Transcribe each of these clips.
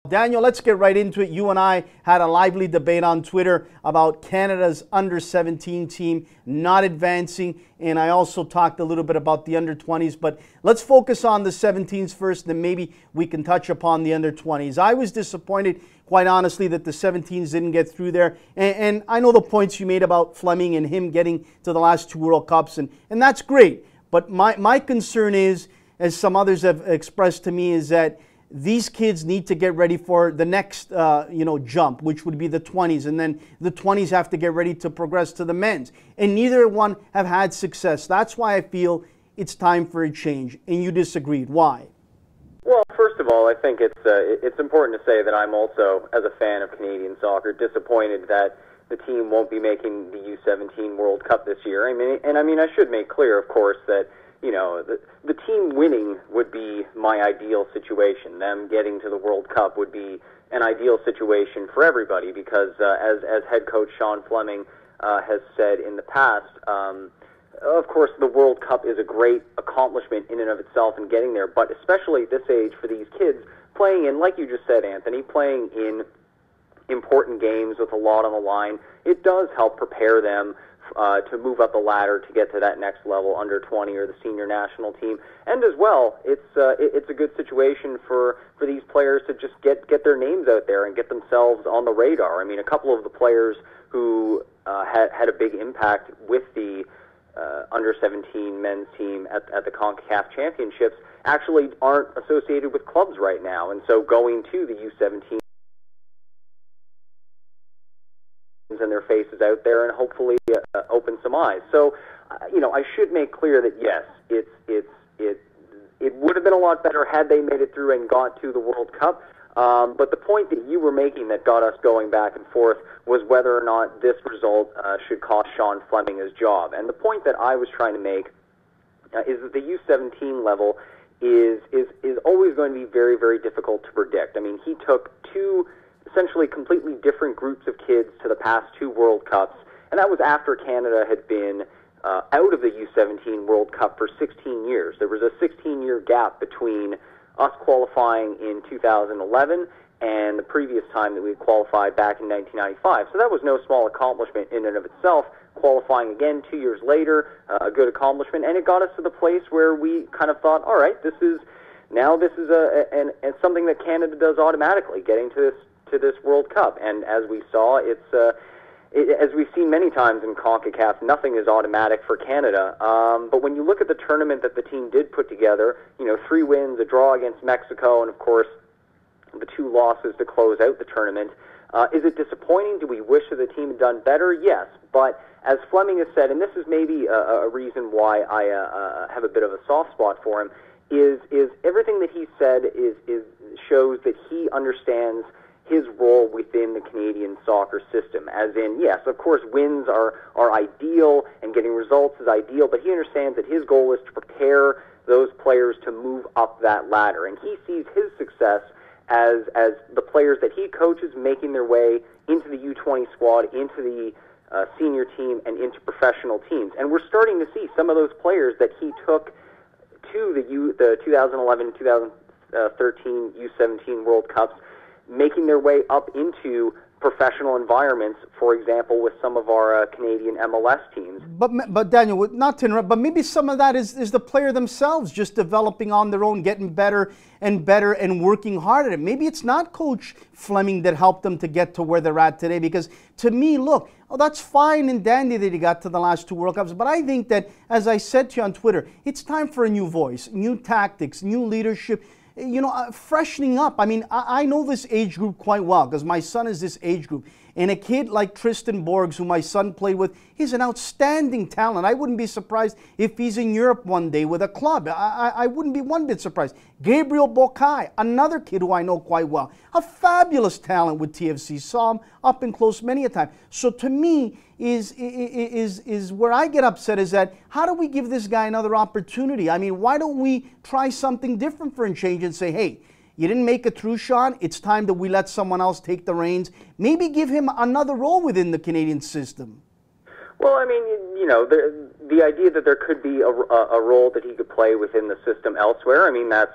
Daniel, let's get right into it. You and I had a lively debate on Twitter about Canada's under-17 team not advancing, and I also talked a little bit about the under-20s, but let's focus on the 17s first, then maybe we can touch upon the under-20s. I was disappointed, quite honestly, that the 17s didn't get through there, and I know the points you made about Fleming and him getting to the last two World Cups, and that's great, but my concern is, as some others have expressed to me, is that these kids need to get ready for the next, jump, which would be the 20s, and then the 20s have to get ready to progress to the men's. And neither one have had success. That's why I feel it's time for a change. And you disagreed. Why? Well, first of all, I think it's important to say that I'm also, as a fan of Canadian soccer, disappointed that the team won't be making the U17 World Cup this year. I should make clear, of course, that the team winning would be my ideal situation. Them getting to the World Cup would be an ideal situation for everybody because, as head coach Sean Fleming has said in the past, of course the World Cup is a great accomplishment in and of itself in getting there, but especially at this age for these kids, playing in, like you just said, Anthony, playing in important games with a lot on the line, it does help prepare them to move up the ladder to get to that next level, under 20 or the senior national team. And as well, it's a good situation for these players to just get their names out there and get themselves on the radar. A couple of the players who had a big impact with the under-17 men's team at the CONCACAF Championships actually aren't associated with clubs right now. And so going to the U17 and their faces out there and hopefully open some eyes. So, I should make clear that yes, it would have been a lot better had they made it through and got to the World Cup. But the point that you were making that got us going back and forth was whether or not this result should cost Sean Fleming his job. And the point that I was trying to make is that the U17 level is always going to be very, very difficult to predict. He took two essentially completely different groups of kids to the past two World Cups, and that was after Canada had been out of the U17 World Cup for 16 years. There was a 16-year gap between us qualifying in 2011 and the previous time that we qualified back in 1995. So that was no small accomplishment in and of itself. Qualifying again 2 years later, a good accomplishment, and it got us to the place where we kind of thought, all right, this is something that Canada does automatically, getting to this World Cup. And as we saw, as we've seen many times in CONCACAF, nothing is automatic for Canada. But when you look at the tournament that the team did put together, 3 wins, a draw against Mexico, and of course the 2 losses to close out the tournament, is it disappointing? Do we wish that the team had done better? Yes. But as Fleming has said, and this is maybe a reason why I have a bit of a soft spot for him, is everything that he said shows that he understands his role within the Canadian soccer system. As in, yes, of course, wins are ideal and getting results is ideal, but he understands that his goal is to prepare those players to move up that ladder. And he sees his success as the players that he coaches making their way into the U20 squad, into the senior team, and into professional teams. And we're starting to see some of those players that he took to the 2011-2013 U17 World Cups making their way up into professional environments, for example, with some of our Canadian MLS teams. But Daniel, not to interrupt, but maybe some of that is the player themselves just developing on their own, getting better and better and working hard at it. Maybe it's not Coach Fleming that helped them to get to where they're at today, because to me, look, that's fine and dandy that he got to the last 2 World Cups, but I think that, as I said to you on Twitter, it's time for a new voice, new tactics, new leadership, freshening up. I know this age group quite well because my son is this age group. And a kid like Tristan Borgs, who my son played with, he's an outstanding talent. I wouldn't be surprised if he's in Europe one day with a club. I wouldn't be one bit surprised. Gabriel Bokai, another kid who I know quite well, a fabulous talent with TFC. Saw him up and close many a time. So to me, is where I get upset is that how do we give this guy another opportunity? Why don't we try something different for a change and say, hey, you didn't make it through, Sean. It's time that we let someone else take the reins. Maybe give him another role within the Canadian system. Well, the idea that there could be a role that he could play within the system elsewhere, that's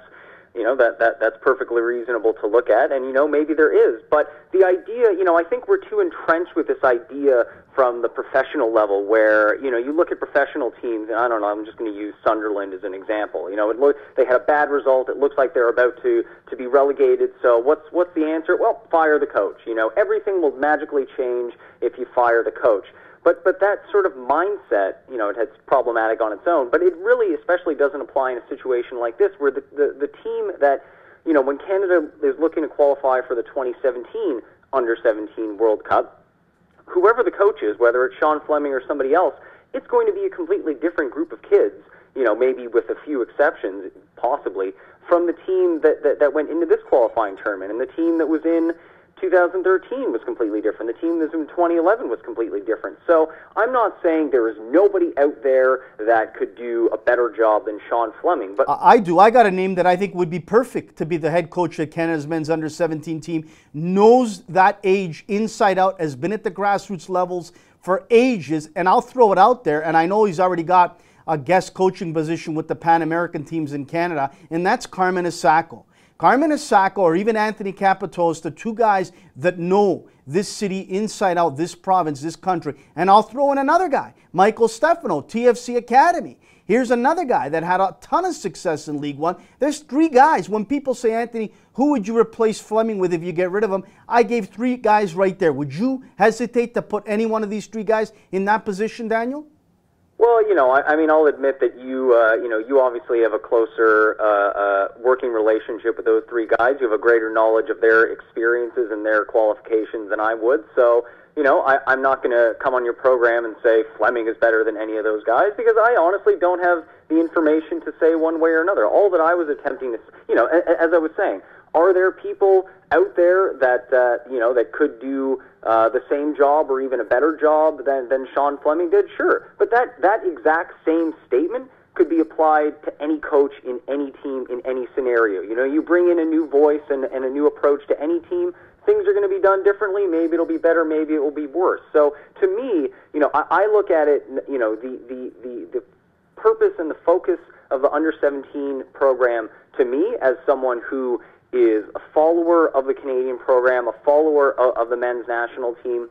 that's perfectly reasonable to look at, and maybe there is. But the idea, I think we're too entrenched with this idea from the professional level, where you look at professional teams, and I don't know, I'm just going to use Sunderland as an example. They had a bad result. It looks like they're about to be relegated. So what's the answer? Well, fire the coach. Everything will magically change if you fire the coach. But that sort of mindset, it's problematic on its own, but it really especially doesn't apply in a situation like this, where the team that, when Canada is looking to qualify for the 2017 Under-17 World Cup, whoever the coach is, whether it's Sean Fleming or somebody else, it's going to be a completely different group of kids, maybe with a few exceptions, possibly, from the team that went into this qualifying tournament, and the team that was in 2013 was completely different. The team that was in 2011 was completely different. So I'm not saying there is nobody out there that could do a better job than Sean Fleming. But I do. I got a name that I think would be perfect to be the head coach of Canada's men's under-17 team. Knows that age inside out, has been at the grassroots levels for ages. And I'll throw it out there, and I know he's already got a guest coaching position with the Pan American teams in Canada, and that's Carmen Asako. Carmen Asako or even Anthony Capitos, the two guys that know this city inside out, this province, this country. And I'll throw in another guy, Michael Stefano, TFC Academy. Here's another guy that had a ton of success in League One. There's three guys. When people say, Anthony, who would you replace Fleming with if you get rid of him? I gave three guys right there. Would you hesitate to put any one of these three guys in that position, Daniel? Well, I'll admit that you obviously have a closer working relationship with those three guys. You have a greater knowledge of their experiences and their qualifications than I would. So, I'm not going to come on your program and say Fleming is better than any of those guys, because I honestly don't have the information to say one way or another. All that I was attempting to, as I was saying, are there people out there that that could do the same job or even a better job than Sean Fleming did? Sure, but that exact same statement could be applied to any coach in any team in any scenario. You bring in a new voice and a new approach to any team, things are going to be done differently. Maybe it'll be better, maybe it will be worse. So to me, I look at it, the purpose and the focus of the Under-17 program, to me, as someone who is a follower of the Canadian program, a follower of the men's national team,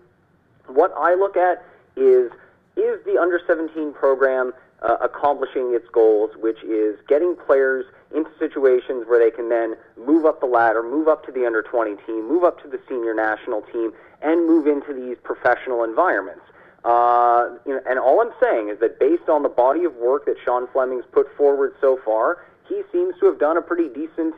what I look at is the Under-17 program accomplishing its goals, which is getting players into situations where they can then move up the ladder, move up to the Under-20 team, move up to the senior national team, and move into these professional environments. And all I'm saying is that based on the body of work that Sean Fleming's put forward so far, he seems to have done a pretty decent,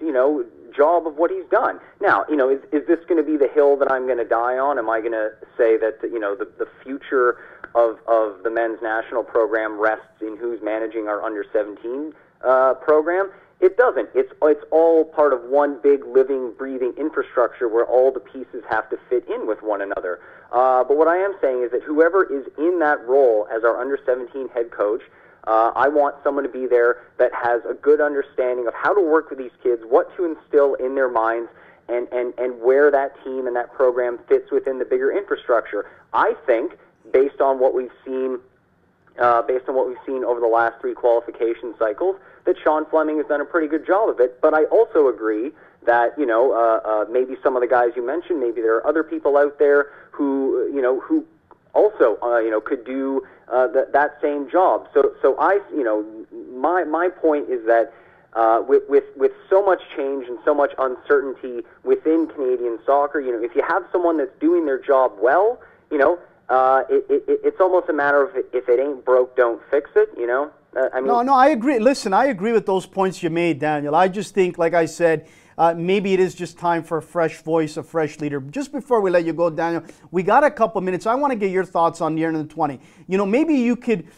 job of what he's done. Now, is this going to be the hill that I'm going to die on? Am I going to say that, the future of the men's national program rests in who's managing our Under-17 program? It doesn't. It's all part of one big living, breathing infrastructure where all the pieces have to fit in with one another. But what I am saying is that whoever is in that role as our Under-17 head coach, I want someone to be there that has a good understanding of how to work with these kids, what to instill in their minds, and where that team and that program fits within the bigger infrastructure. I think, based on what we've seen over the last three qualification cycles, that Sean Fleming has done a pretty good job of it. But I also agree that maybe some of the guys you mentioned, maybe there are other people out there who also could do that same job. So I my point is that with so much change and so much uncertainty within Canadian soccer, if you have someone that's doing their job well, it's almost a matter of if it ain't broke, don't fix it. No, I agree. Listen, I agree with those points you made, Daniel. I just think, like I said, maybe it is just time for a fresh voice, a fresh leader. Just before we let you go, Daniel, we got a couple minutes. I want to get your thoughts on the Under-20. Maybe you could,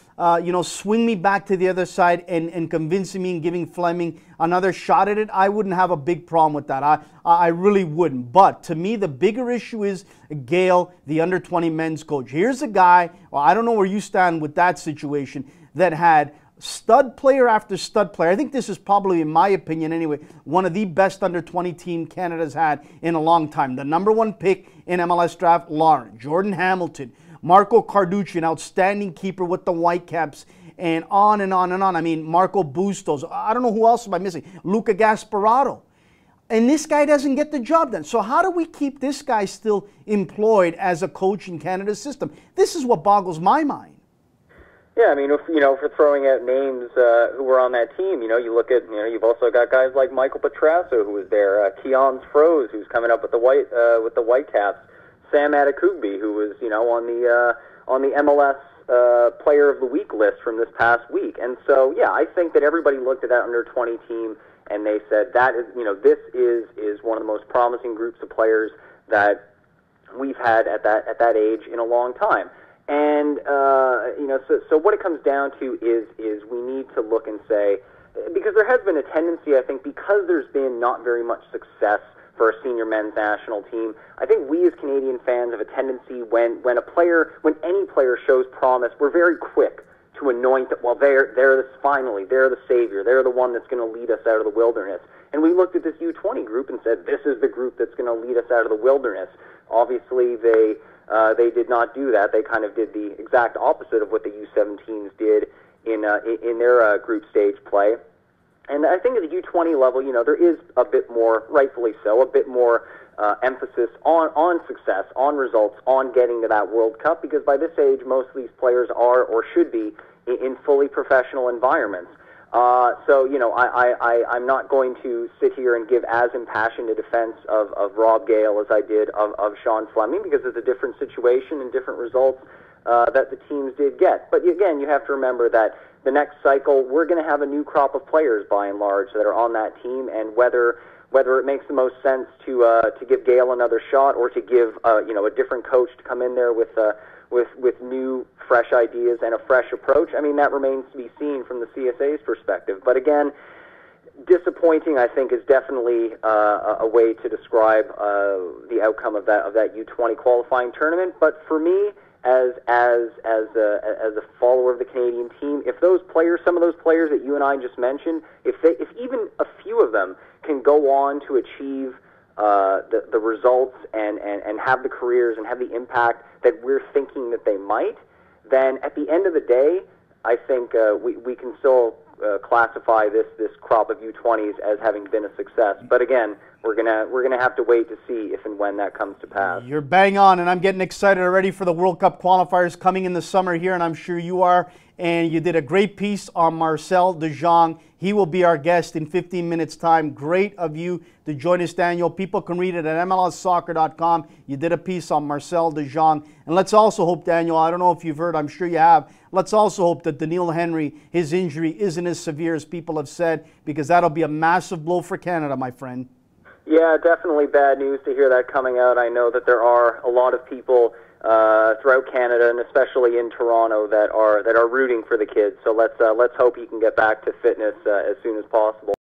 swing me back to the other side and convincing me and giving Fleming another shot at it. I wouldn't have a big problem with that. I really wouldn't. But to me, the bigger issue is Gail, the Under-20 men's coach. Here's a guy, well, I don't know where you stand with that situation, that had stud player after stud player. I think this is probably, in my opinion anyway, one of the best Under-20 team Canada's had in a long time. The #1 pick in MLS draft, Lauren. Jordan Hamilton. Marco Carducci, an outstanding keeper with the Whitecaps. and on and on and on. I mean, Marco Bustos. I don't know who else am I missing. Luca Gasparotto. And this guy doesn't get the job done. So how do we keep this guy still employed as a coach in Canada's system? This is what boggles my mind. Yeah, I mean, if for throwing out names who were on that team, you look at, you've also got guys like Michael Petrasso, who was there, Keons Froese, who's coming up with the Whitecaps, Sam Adekugbe, who was, on the MLS Player of the Week list from this past week. And so, yeah, I think that everybody looked at that under-20 team and they said that is, this is one of the most promising groups of players that we've had at that age in a long time. And, so what it comes down to is we need to look and say, because there has been a tendency, I think, because there's been not very much success for a senior men's national team, I think we as Canadian fans have a tendency when any player shows promise, we're very quick to anoint that, well, they're the savior, they're the one that's going to lead us out of the wilderness. And we looked at this U20 group and said, this is the group that's going to lead us out of the wilderness. Obviously, they did not do that. They kind of did the exact opposite of what the U17s did in their group stage play. And I think at the U20 level, there is a bit more, rightfully so, a bit more emphasis on success, on results, on getting to that World Cup, because by this age, most of these players are or should be in fully professional environments. I'm not going to sit here and give as impassioned a defense of Rob Gale as I did of Sean Fleming, because it's a different situation and different results that the teams did get. But again, you have to remember that the next cycle, we're going to have a new crop of players by and large that are on that team, and whether it makes the most sense to give Gale another shot or to give a different coach to come in there with new, fresh ideas and a fresh approach, I mean, that remains to be seen from the CSA's perspective. But again, disappointing, I think, is definitely a way to describe the outcome of that U20 qualifying tournament. But for me, as a follower of the Canadian team, if those players, some of those players that you and I just mentioned, if even a few of them can go on to achieve the results and have the careers and have the impact that we're thinking that they might, then at the end of the day, I think we can still classify this crop of U20s as having been a success. But again, we're gonna have to wait to see if and when that comes to pass. You're bang on, and I'm getting excited already for the World Cup qualifiers coming in the summer here, and I'm sure you are. And you did a great piece on Marcel de Jong. He will be our guest in 15 minutes' time. Great of you to join us, Daniel. People can read it at MLSsoccer.com. You did a piece on Marcel de Jong. And let's also hope, Daniel, I don't know if you've heard, I'm sure you have, let's also hope that Daniil Henry, his injury isn't as severe as people have said, because that'll be a massive blow for Canada, my friend. Yeah, definitely bad news to hear that coming out. I know that there are a lot of people throughout Canada, and especially in Toronto, that are rooting for the kid. So let's hope he can get back to fitness as soon as possible.